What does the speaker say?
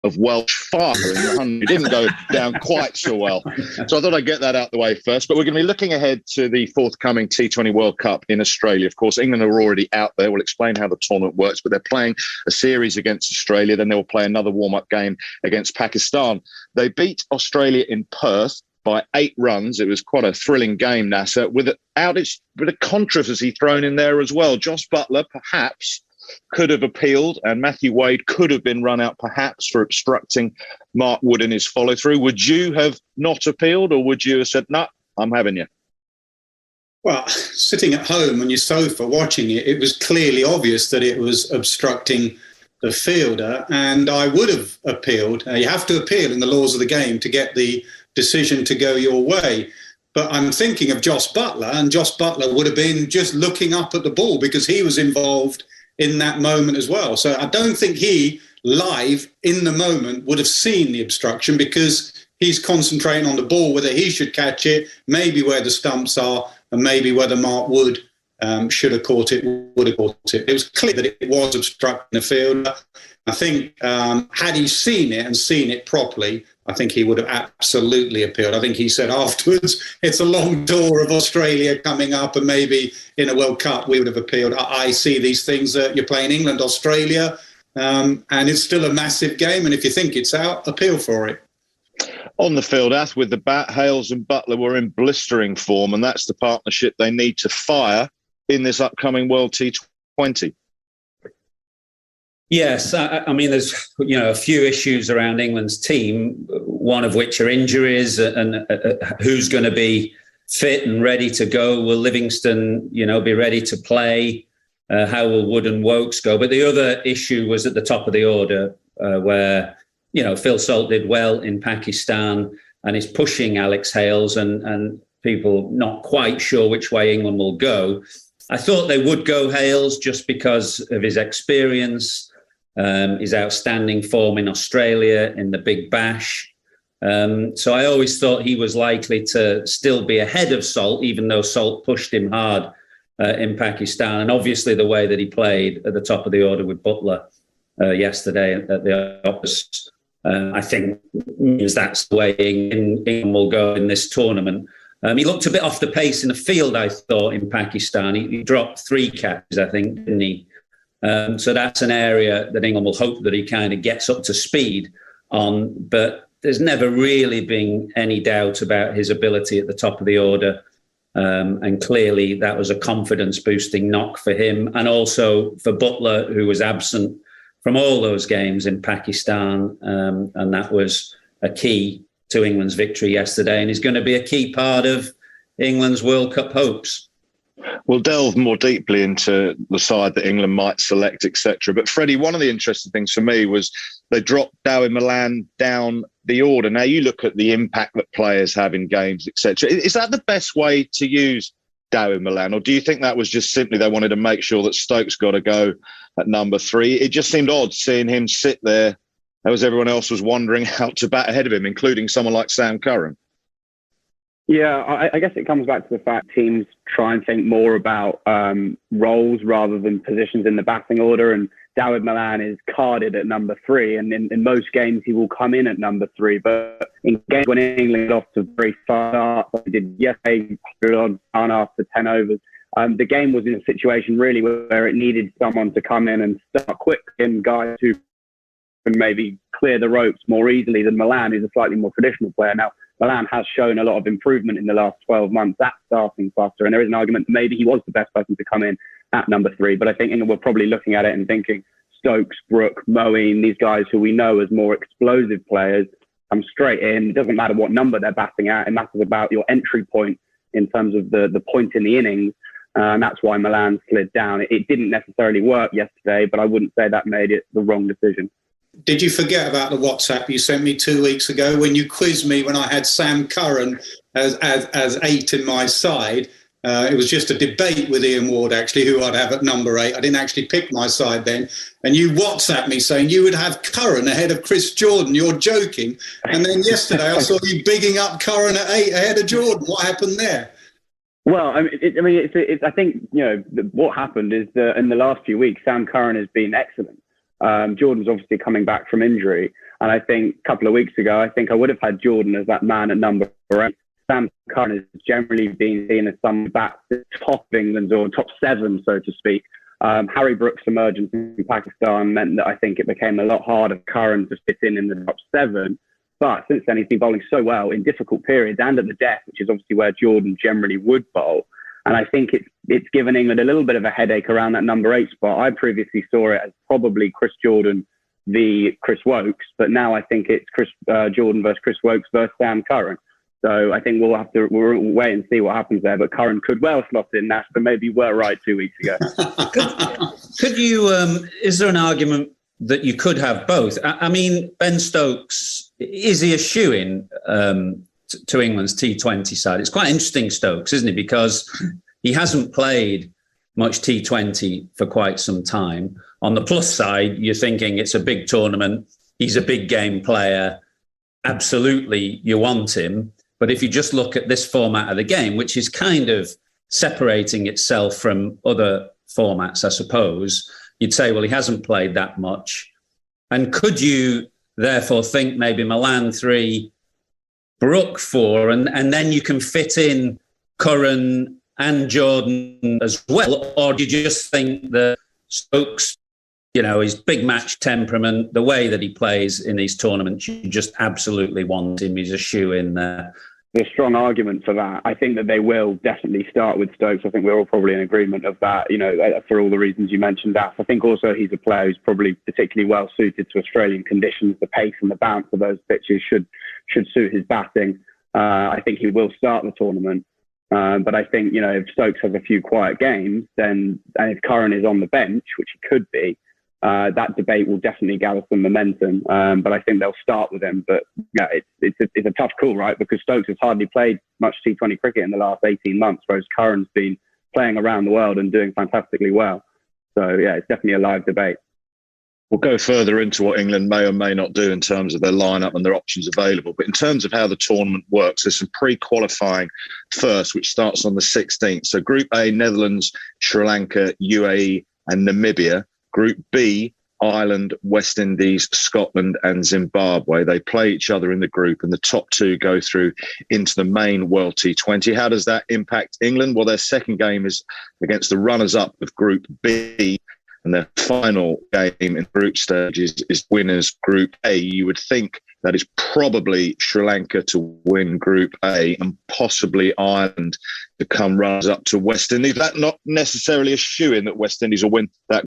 of Welsh fire in the 100. It didn't go down quite so well. So I thought I'd get that out the way first. But we're going to be looking ahead to the forthcoming T20 World Cup in Australia. Of course, England are already out there. We'll explain how the tournament works, but they're playing a series against Australia. Then they'll play another warm-up game against Pakistan. They beat Australia in Perth by 8 runs. It was quite a thrilling game, Nasser, with a controversy thrown in there as well. Josh Buttler, perhaps, could have appealed, and Matthew Wade could have been run out perhaps for obstructing Mark Wood in his follow-through. Would you have not appealed, or would you have said, no, I'm having you? Well, sitting at home on your sofa watching it, it was clearly obvious that it was obstructing the fielder, and I would have appealed. You have to appeal in the laws of the game to get the decision to go your way. But I'm thinking of Josh Buttler, and Josh Buttler would have been just looking up at the ball because he was involved in that moment as well. So I don't think he, live in the moment, would have seen the obstruction because he's concentrating on the ball, whether he should catch it, maybe where the stumps are, and maybe whether Mark Wood should have caught it, would have caught it. It was clear that it was obstructing the field. I think had he seen it and seen it properly, I think he would have absolutely appealed. I think he said afterwards, it's a long tour of Australia coming up, and maybe in a World Cup we would have appealed. I see these things that you're playing England, Australia, and it's still a massive game. And if you think it's out, appeal for it. On the field, as with the bat, Hales and Buttler were in blistering form, and that's the partnership they need to fire in this upcoming World T20. Yes, I mean, there's a few issues around England's team, one of which are injuries and who's going to be fit and ready to go. Will Livingston, be ready to play? How will Wood and Wokes go? But the other issue was at the top of the order where, Phil Salt did well in Pakistan and is pushing Alex Hales and people not quite sure which way England will go. I thought they would go Hales just because of his experience, his outstanding form in Australia in the Big Bash. So I always thought he was likely to still be ahead of Salt, even though Salt pushed him hard in Pakistan. And obviously the way that he played at the top of the order with Buttler yesterday at the opposite, I think means that's the way England will go in this tournament. He looked a bit off the pace in the field, I thought, in Pakistan. He dropped 3 catches, I think, didn't he? So that's an area that England will hope that he kind of gets up to speed on. But there's never really been any doubt about his ability at the top of the order. And clearly that was a confidence-boosting knock for him. And also for Buttler, who was absent from all those games in Pakistan. And that was a key to England's victory yesterday and is going to be a key part of England's World Cup hopes. We'll delve more deeply into the side that England might select, etc. But Freddie, one of the interesting things for me was they dropped Dawi Malan down the order. Now you look at the impact that players have in games, etc. Is that the best way to use Dawi Malan, or do you think that was just simply they wanted to make sure that Stokes got to go at number 3? It just seemed odd seeing him sit there as everyone else was wandering out to bat ahead of him, including someone like Sam Curran. Yeah, I guess it comes back to the fact teams try and think more about roles rather than positions in the batting order. And Dawi Malan is carded at number 3, and in most games he will come in at number 3. But in games when England got off to a very fast start, like they did yesterday, after 10 overs, the game was in a situation really where it needed someone to come in and start quick, and guys who can maybe clear the ropes more easily than Malan, who's a slightly more traditional player. Now, Malan has shown a lot of improvement in the last 12 months at starting faster, and there is an argument that maybe he was the best person to come in at number 3. But I think England were probably looking at it and thinking Stokes, Brooke, Moeen, these guys who we know as more explosive players, come straight in. It doesn't matter what number they're batting at. It matters about your entry point in terms of the point in the innings. And that's why Malan slid down. It didn't necessarily work yesterday, but I wouldn't say that made it the wrong decision. Did you forget about the WhatsApp you sent me 2 weeks ago when you quizzed me when I had Sam Curran as 8 in my side? It was just a debate with Ian Ward, actually, who I'd have at number 8. I didn't actually pick my side then. And you WhatsApped me saying you would have Curran ahead of Chris Jordan. You're joking. And then yesterday I saw you bigging up Curran at 8 ahead of Jordan. What happened there? Well, I think what happened is that in the last few weeks, Sam Curran has been excellent. Jordan's obviously coming back from injury. And I think a couple of weeks ago, I think I would have had Jordan as that man at number 8. Sam Curran has generally been seen as some back the top of England, or top 7, so to speak. Harry Brooks' emergence in Pakistan meant that I think it became a lot harder for Curran to fit in the top 7. But since then, he's been bowling so well in difficult periods and at the death, which is obviously where Jordan generally would bowl. And I think it's given England a little bit of a headache around that number 8 spot. I previously saw it as probably Chris Jordan v Chris Woakes, but now I think it's Jordan versus Chris Woakes versus Sam Curran. So I think we'll wait and see what happens there. But Curran could well slot in Nash, but maybe you were right 2 weeks ago. Could you? Is there an argument that you could have both? I mean, Ben Stokes, is he a shoo-in to England's T20 side? It's quite interesting, Stokes, isn't it? Because he hasn't played much T20 for quite some time. On the plus side, you're thinking it's a big tournament. He's a big game player. Absolutely, you want him. But if you just look at this format of the game, which is kind of separating itself from other formats, I suppose, you'd say, well, he hasn't played that much. And could you therefore think maybe Milan 3, Brook 4, and then you can fit in Curran and Jordan as well? Or do you just think that Stokes, his big match temperament, the way that he plays in these tournaments, you just absolutely want him? He's a shoe-in there. There's a strong argument for that. I think that they will definitely start with Stokes. I think we're all probably in agreement of that, for all the reasons you mentioned, Af. I think also he's a player who's probably particularly well suited to Australian conditions. The pace and the bounce of those pitches should suit his batting. I think he will start the tournament. But I think, if Stokes has a few quiet games, and if Curran is on the bench, which he could be, that debate will definitely gather some momentum. But I think they'll start with him. But yeah, it's a tough call, right? Because Stokes has hardly played much T20 cricket in the last 18 months, whereas Curran's been playing around the world and doing fantastically well. So yeah, it's definitely a live debate. We'll go further into what England may or may not do in terms of their lineup and their options available. But in terms of how the tournament works, there's some pre-qualifying first, which starts on the 16th. So Group A, Netherlands, Sri Lanka, UAE and Namibia. Group B, Ireland, West Indies, Scotland and Zimbabwe. They play each other in the group, and the top 2 go through into the main World T20. How does that impact England? Well, their second game is against the runners-up of Group B, and their final game in group stages is winners Group A. You would think that is probably Sri Lanka to win Group A and possibly Ireland to come runners up to West Indies. That's not necessarily a shoo-in that West Indies will win that